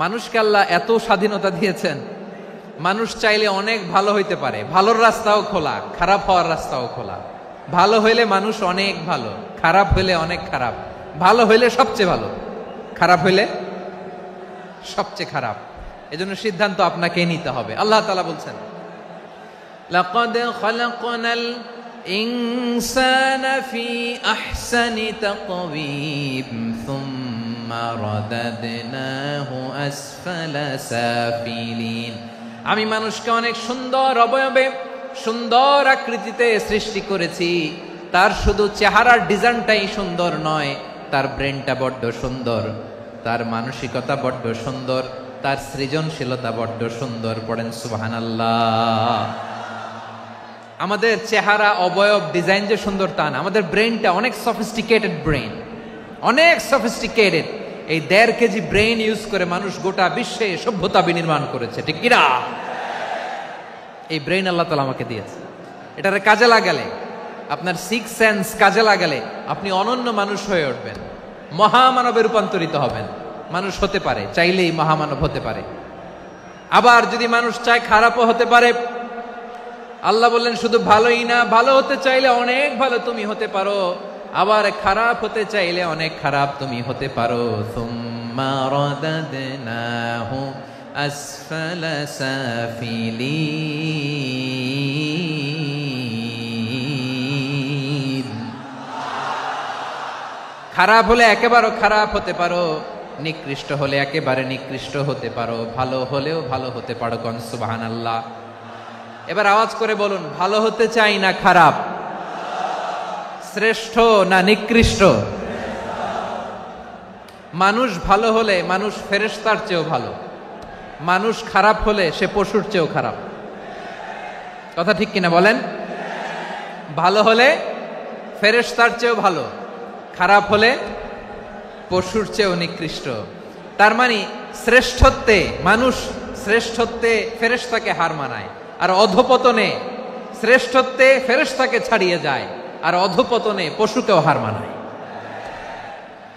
মানুষকে আল্লাহ এত স্বাধীনতা দিয়েছেন, মানুষ চাইলে অনেক ভালো হইতে পারে। ভালোর রাস্তাও খোলা, খারাপ হওয়ার রাস্তাও খোলা। ভালো হইলে মানুষ অনেক ভালো, খারাপ হইলে অনেক খারাপ। ভালো হইলে সবচেয়ে ভালো, খারাপ হইলে সবচেয়ে খারাপ। এজন্য সিদ্ধান্ত আপনাকে নিতে হবে। আল্লাহ তাআলা বলছেন, লাকাদ খালাকনাল ইনসানা ফি আহসানি তাকওয়িম সুম্মা রাদাদনাহু আসফালা সাফিলিন। আমি মানুষকে অনেক সুন্দর অবয়বে, সুন্দর আকৃতিতে সৃষ্টি করেছি। তার শুধু চেহারার ডিজাইনটাই সুন্দর নয়, তার ব্রেনটা বড্ড সুন্দর, তার মানসিকতা বড্ড সুন্দর, তার সৃজনশীলতা বড্ড সুন্দর। পড়েন সুবহানাল্লাহ। আমাদের চেহারা, অবয়ব, ডিজাইন যে সুন্দর তা না, আমাদের ব্রেনটা অনেক সফিস্টিকেটেড ব্রেন, অনেক সফিস্টিকেটেড। এই 1.5 কেজি ব্রেন ইউজ করে মানুষ গোটা বিশ্বে সভ্যতা বিনির্মাণ করেছে, ঠিক কিনা? এই ব্রেন আল্লাহ তাআলা আমাকে দিয়েছে। এটারে কাজে লাগালে, আপনার 6 সেন্স কাজে লাগালে আপনি অনন্য মানুষ হয়ে উঠবেন, মহামানবে রূপান্তরিত হবেন। মানুষ হতে পারে, চাইলেই মহামানব হতে পারে। আবার যদি মানুষ চায় খারাপও হতে পারে। আল্লাহ বললেন শুধু ভালোই না, ভালো হতে চাইলে অনেক ভালো তুমি হতে পারো, আবার খারাপ হতে চাইলে অনেক খারাপ তুমি হতে পারো। সুম্মা রাদাদনাহু আসফালা সাফিলিন। খারাপ হলে একেবারে খারাপ হতে পারো, নিকৃষ্ট হলে একেবারে নিকৃষ্ট হতে পারো, ভালো হলেও ভালো হতে পারো। কোন সুবহানাল্লাহ। এবার আওয়াজ করে বলুন, ভালো হতে চাই না খারাপ? শ্রেষ্ঠ না নিকৃষ্ট? মানুষ ভালো হলে মানুষ ফেরেশতার চেয়েও ভালো, মানুষ খারাপ হলে সে পশুর চেয়েও খারাপ। কথা ঠিক কিনা বলেন? ভালো হলে ফেরেশতার চেয়েও ভালো, খারাপ হলে পশুর চেয়েও নিকৃষ্ট। তার মানে শ্রেষ্ঠত্বে মানুষ, শ্রেষ্ঠত্বে ফেরেশতাকে হার মানায়, আর অধপতনে শ্রেষ্ঠত্বে ফেরেশতাকে ছাড়িয়ে যায়, আর অধপতনে পশুকেও হার মানায়।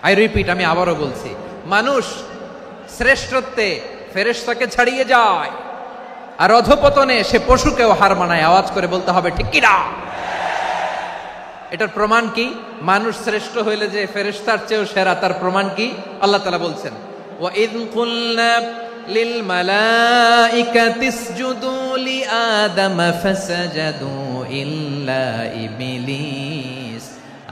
আই রিপিট, আমি আবারও বলছি, মানুষ শ্রেষ্ঠত্বে ফেরেশতাকে ছাড়িয়ে যায়, আর অধপতনে সে পশুকেও হার মানায়। আওয়াজ করে বলতে হবে ঠিক কিনা? এটার প্রমাণ কি? মানুষ শ্রেষ্ঠ হইলে যে ফেরেশতার চেয়েও সেরা, তার প্রমাণ কি? আল্লাহ তাআলা বলছেন, ওয়া ইয কুলনা লিল মালাইকাতি ইসজুদু লি আদম ফাসাজাদু ইল্লা ইবলিস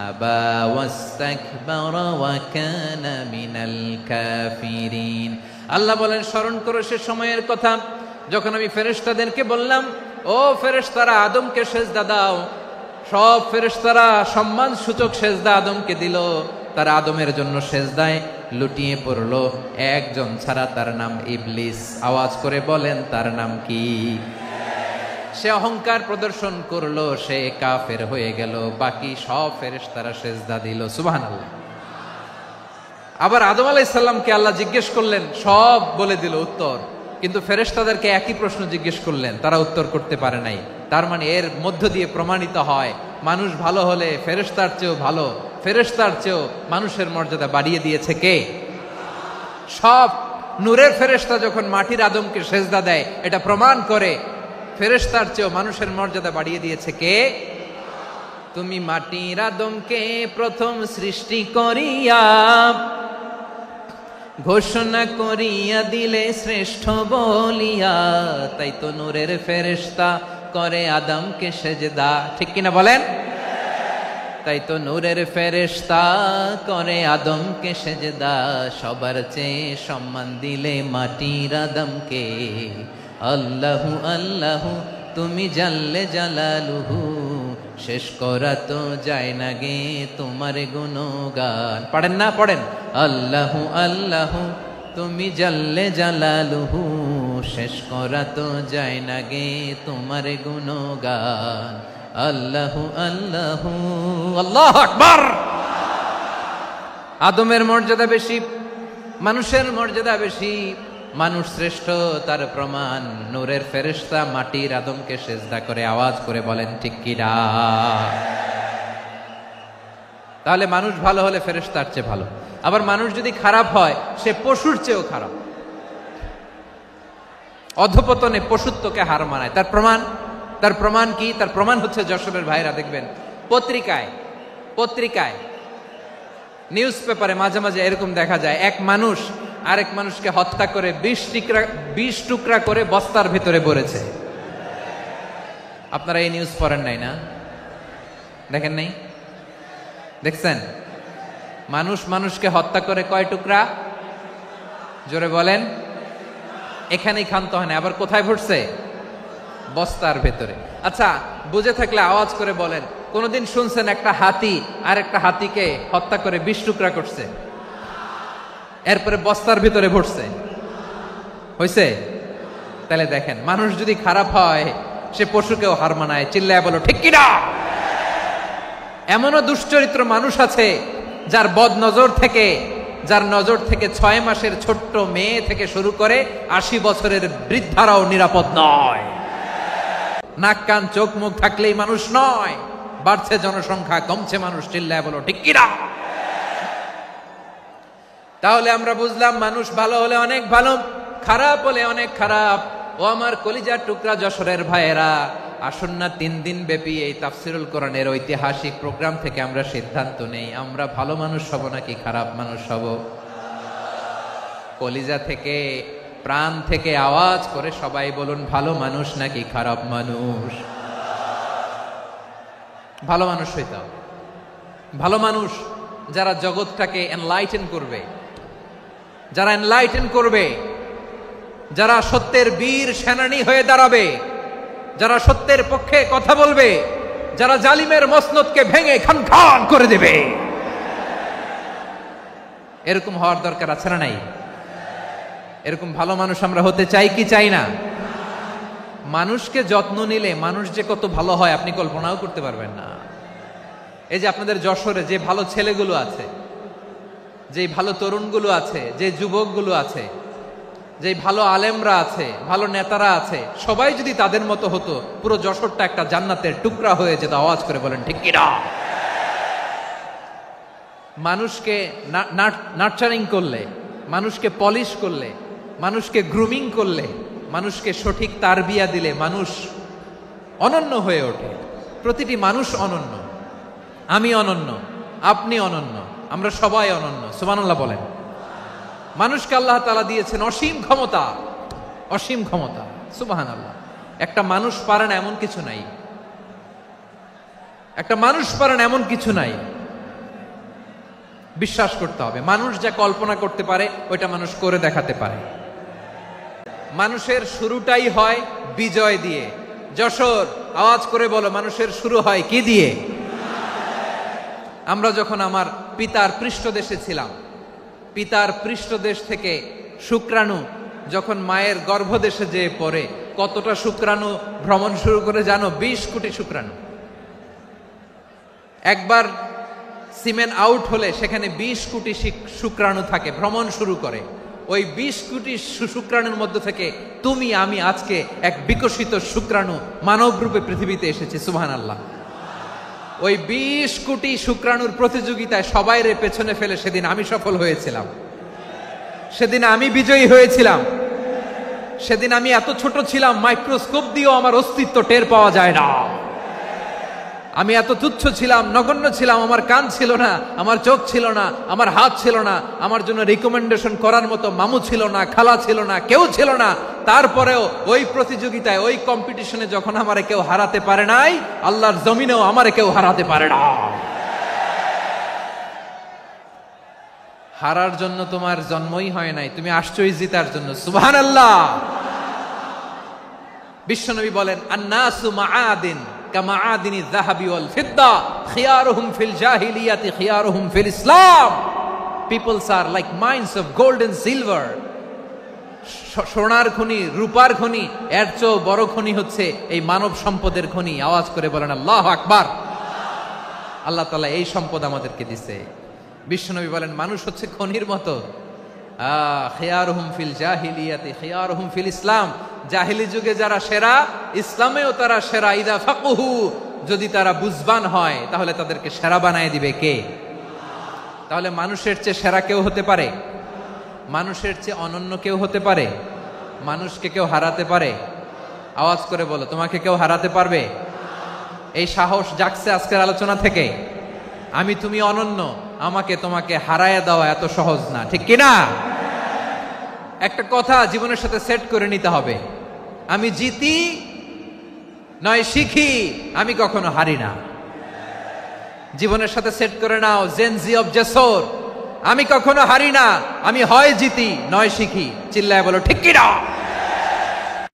আবা ওয়াস্তাকবারা ওয়া কানা মিনাল কাফিরিন। আল্লাহ বলেন, স্মরণ করো সে সময়ের কথা যখন আমি ফেরেশতাদেরকে বললাম, ও ফেরেশতারা আদমকে সেজদা দাও। সব ফেরেশতারা সম্মান সূচক সেজদা আদমকে দিল। তারা আদমের জন্য সেজদায় লুটিয়ে পড়লো, একজন ছাড়া, তার নাম ইবলিস। আওয়াজ করে বলেন, তার নাম কি? সে অহংকার প্রদর্শন করলো, সে কাফের হয়ে গেল। বাকি সব ফেরেশতারা সেজদা দিল। সুবহানাল্লাহ। আবার আদম আলাইহিস সালামকে আল্লাহ জিজ্ঞেস করলেন, সব বলে দিল উত্তর, কিন্তু ফেরেশতাদেরকে একই প্রশ্ন জিজ্ঞেস করলেন, তারা উত্তর করতে পারে নাই। তার মানে এর মধ্য দিয়ে প্রমাণিত হয়, মানুষ ভালো হলে ফেরেশতার চেয়েও ভালো, ফেরেশতার চেয়েও মানুষের মর্যাদা বাড়িয়ে দিয়েছে কে? সব নূরের ফেরেশতা যখন মাটির আদমকে সেজদা দেয়, এটা প্রমাণ করে ফেরেশতার চেয়েও মানুষের মর্যাদা বাড়িয়ে দিয়েছে কে? তুমি মাটির আদমকে প্রথম সৃষ্টি করিয়া ঘোষণা করিয়া দিলে শ্রেষ্ঠ বলিয়া, তাই তো নূরের ফেরেশতা করে আদমকে সেজদা। ঠিক কিনা বলেন? তাই তো নূরের ফেরেশতা করে আদমকে সেজদা। সবার চেয়ে সম্মান দিলে মাটির আদমকে। আল্লাহু আল্লাহু তুমি জাল্লে জালালুহু, শেষ করা তো যায় না গে তোমার গুণগান। পড়েন না? পড়েন। আল্লাহু আল্লাহু তুমি জাল্লে জালালুহু, শেষ করা তো যায় না গে তোমার গুণগান। আল্লাহু আল্লাহু। আল্লাহু আকবার। আদমের মর্যাদা বেশি, মানুষের মর্যাদা বেশি, মানুষ শ্রেষ্ঠ তার প্রমাণ নূরের ফেরেশতা মাটির আদমকে সেজদা করে। আওয়াজ করে বলেন ঠিক কিনা? তাহলে মানুষ ভালো হলে ফেরেশতার চেয়ে ভালো। আবার মানুষ যদি খারাপ হয়, সে পশুর চেয়েও খারাপ। অধপতনে পশুত্বকে হার মানায়। তার প্রমাণ কি? তার প্রমাণ হচ্ছে যশোরের ভাইরা দেখবেন পত্রিকায় নিউজ পেপারে মাঝে মাঝে এরকম দেখা যায়, এক মানুষ আরেক মানুষকে হত্যা করে 20 টুকরা করে বস্তার ভিতরে ভরেছে। আপনারা এই নিউজ পড়েন নাই না? দেখেন নাই? দেখছেন? মানুষকে হত্যা করে কয় টুকরা? জোরে বলেন। এখানেই ক্ষান্ত হয় না, আবার কোথায় ভরছে? বস্তার ভেতরে। আচ্ছা, বুঝে থাকলে আওয়াজ করে বলেন, কোনদিন শুনছেন একটা হাতি আর একটা হাতিকে হত্যা করে 20 টুকরা করছে, এরপরে বস্তার ভিতরে ভরছে? হইছে? তাহলে দেখেন, মানুষ যদি খারাপ হয় সে পশুকেও হার মানায়। চিল্লায় বলো ঠিক কিনা? এমনও দুশ্চরিত্র মানুষ আছে যার নজর থেকে 6 মাসের ছোট্ট মেয়ে থেকে শুরু করে 80 বছরের বৃদ্ধারাও নিরাপদ নয়। নাক কান চোখ মুখ থাকলেই মানুষ নয়। বাড়ছে জনসংখ্যা, কমছে মানুষ। চিল্লায় বলো ঠিক কিনা? তাহলে আমরা বুঝলাম, মানুষ ভালো হলে অনেক ভালো, খারাপ হলে অনেক খারাপ। ও আমার কলিজার টুকরা যশোরের ভাইয়েরা, আসুন না 3 দিন ব্যাপী এই তাফসিরুল কোরআনের ঐতিহাসিক প্রোগ্রাম থেকে আমরা সিদ্ধান্ত নেই, আমরা ভালো মানুষ হব নাকি খারাপ মানুষ হব। কলিজা থেকে, প্রাণ থেকে আওয়াজ করে সবাই বলুন, ভালো মানুষ নাকি খারাপ মানুষ? ভালো মানুষ হইতে হবে। ভালো মানুষ যারা জগৎটাকে এনলাইটেন করবে, যারা সত্যের বীর সেনানী হয়ে দাঁড়াবে, যারা সত্যের পক্ষে কথা বলবে, যারা জালিমের মসনদকে ভেঙে খান খান করে দেবে, এরকম হওয়ার দরকার আছে না নাই? এরকম ভালো মানুষ আমরা হতে চাই কি চাই না? মানুষকে যত্ন নিলে মানুষ যে কত ভালো হয় আপনি কল্পনাও করতে পারবেন না। এই যে আপনাদের যশোরে যে ভালো ছেলেগুলো আছে, যে ভালো তরুণগুলো আছে, যে যুবকগুলো আছে, যে ভালো আলেমরা আছে, ভালো নেতারা আছে, সবাই যদি তাদের মতো হতো, পুরো যশোরটা একটা জান্নাতের টুকরা হয়ে যেত। আওয়াজ করে বলেন ঠিক কিনা? মানুষকে নার্চারিং করলে, মানুষকে পলিশ করলে, মানুষকে গ্রুমিং করলে, মানুষকে সঠিক তারবিয়া দিলে মানুষ অনন্য হয়ে ওঠে। প্রতিটি মানুষ অনন্য। আমি অনন্য, আপনি অনন্য, আমরা সবাই অনন্য। সুবহানাল্লাহ বলেন। মানুষকে আল্লাহ তাআলা দিয়েছেন অসীম ক্ষমতা। সুবহানাল্লাহ। একটা মানুষ পারে না এমন কিছু নাই। বিশ্বাস করতে হবে, মানুষ যা কল্পনা করতে পারে ওইটা মানুষ করে দেখাতে পারে। মানুষের শুরুটাই হয় বিজয় দিয়ে। যশোর, আওয়াজ করে বলো, মানুষের শুরু হয় কি দিয়ে? আমরা যখন আমার পিতার পৃষ্ঠদেশে ছিলাম, পিতার পৃষ্ঠদেশ থেকে শুক্রাণু যখন মায়ের গর্ভদেশে যেয়ে পড়ে, কতটা শুক্রাণু ভ্রমণ শুরু করে জানো? 20 কোটি শুক্রাণু। একবার সিমেন আউট হলে সেখানে 20 কোটি শুক্রাণু থাকে, ভ্রমণ শুরু করে। ওই 20 কোটি শুক্রাণুর মধ্য থেকে তুমি আমি আজকে এক বিকশিত শুক্রাণু মানব রূপে পৃথিবীতে এসেছি। সুবহানাল্লাহ। ওই 20 কোটি শুক্রাণুর প্রতিযোগিতায় সবাইরে পেছনে ফেলে সেদিন আমি সফল হয়েছিলাম, সেদিন আমি বিজয়ী হয়েছিলাম। সেদিন আমি এত ছোট ছিলাম, মাইক্রোস্কোপ দিয়েও আমার অস্তিত্ব টের পাওয়া যায় না। আমি এত তুচ্ছ ছিলাম, নগণ্য ছিলাম। আমার কান ছিল না, আমার চোখ ছিল না, আমার হাত ছিল না, আমার জন্য রিকমেন্ডেশন করার মতো মামু ছিল না, খালা ছিল না, কেউ ছিল না। তারপরেও ওই প্রতিযোগিতায়, ওই কম্পিটিশনে যখন আমারে কেউ হারাতে পারে নাই, আল্লাহর জমিনেও আমারে কেউ হারাতে পারে না। হারার জন্য তোমার জন্মই হয় নাই, তুমি আসছই জিতার জন্য। সুবহানাল্লাহ। বিশ্বনবী বলেন, আন্নাসু মাআদিন কামাআদিনি যাহাবি ওয়াল ফিদ্দা খিয়ারুহুম ফিল জাহিলিয়াতি খিয়ারুহুম ফিল ইসলাম। Peoples are like mines of gold and silver. সোনার খনি, রূপার খনি, এর চেয়েও বড় খনি হচ্ছে এই মানব সম্পদের খনি। আওয়াজ করে বলেন আল্লাহু আকবার। আল্লাহ তাআলা এই সম্পদ আমাদেরকে দিয়েছে। বিশ্বনবী বলেন, মানুষ হচ্ছে খনির মতো। খিয়ারুহুম ফিল জাহিলিয়াতি খিয়ারুহুম ফিল ইসলাম। জাহিলি যুগে যারা সেরা, ইসলামেও তারা সেরা। ইদা ফাকুহু, যদি তারা বুঝবান হয় তাহলে তাদেরকে সেরা বানায় দিবে কে? তাহলে মানুষের চেয়ে সেরা কেউ হতে পারে? মানুষের চেয়ে অনন্য কেউ হতে পারে? মানুষকে কেউ হারাতে পারে? আওয়াজ করে বলো, তোমাকে কেউ হারাতে পারবে? এই সাহস জাগছে আজকের আলোচনা থেকে। আমি তুমি অনন্য, আমাকে তোমাকে হারায় দেওয়া এত সহজ না, ঠিক কিনা? একটা কথা জীবনের সাথে সেট করে নিতে হবে, আমি জিতি নয় শিখি, আমি কখনো হারি না। জীবনের সাথে সেট করে নাও, জেনজি অফ জেসর, আমি কখনো হারি না, আমি হয় জিতি নয় শিখি। চিল্লায় বলো ঠিক কিনা?